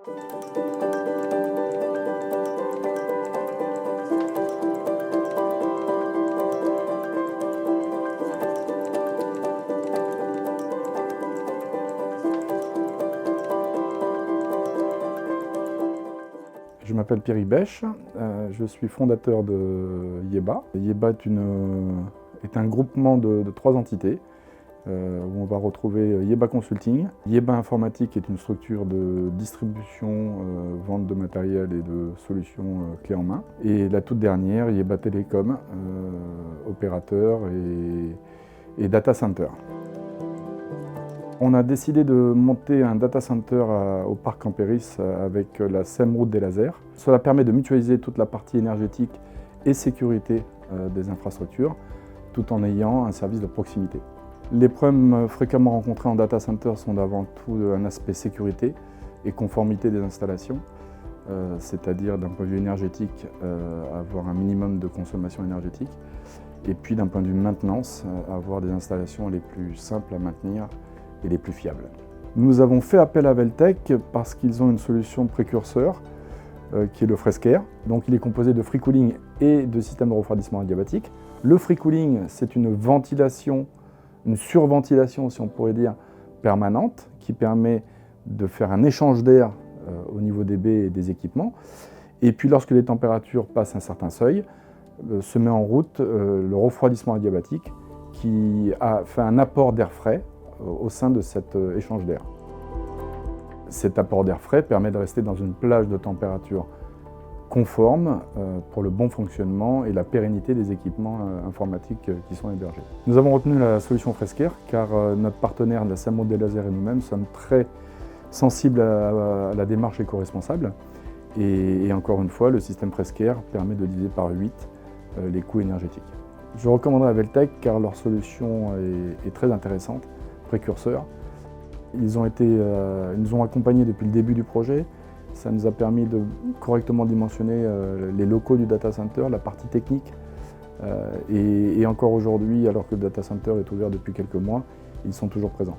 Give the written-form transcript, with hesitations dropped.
Je m'appelle Pierre Bèche, je suis fondateur de Yeba. Yeba est un groupement de 3 entités où on va retrouver Yeba Consulting. Yeba Informatique est une structure de distribution, vente de matériel et de solutions clés en main. Et la toute dernière, Yeba Télécom, opérateur et data center. On a décidé de monter un data center au parc Ampéris avec la SEM route des lasers. Cela permet de mutualiser toute la partie énergétique et sécurité des infrastructures, tout en ayant un service de proximité. Les problèmes fréquemment rencontrés en data center sont avant tout un aspect sécurité et conformité des installations, c'est-à-dire d'un point de vue énergétique, avoir un minimum de consommation énergétique, et puis d'un point de vue maintenance, avoir des installations les plus simples à maintenir et les plus fiables. Nous avons fait appel à Veltec parce qu'ils ont une solution précurseur qui est le FresCair. Donc il est composé de free cooling et de système de refroidissement adiabatique. Le free cooling, c'est une ventilation, une surventilation si on pourrait dire, permanente qui permet de faire un échange d'air au niveau des baies et des équipements. Et puis lorsque les températures passent un certain seuil, se met en route le refroidissement adiabatique qui a fait un apport d'air frais au sein de cet échange d'air. Cet apport d'air frais permet de rester dans une plage de température conforme pour le bon fonctionnement et la pérennité des équipements informatiques qui sont hébergés. Nous avons retenu la solution FresCair car notre partenaire de la SEM route des lasers et nous-mêmes sommes très sensibles à la démarche éco-responsable et encore une fois, le système FresCair permet de diviser par 8 les coûts énergétiques. Je recommanderais à Veltec car leur solution est très intéressante, précurseur. Ils nous ont accompagnés depuis le début du projet. Ça nous a permis de correctement dimensionner les locaux du data center, la partie technique. Et encore aujourd'hui, alors que le data center est ouvert depuis quelques mois, ils sont toujours présents.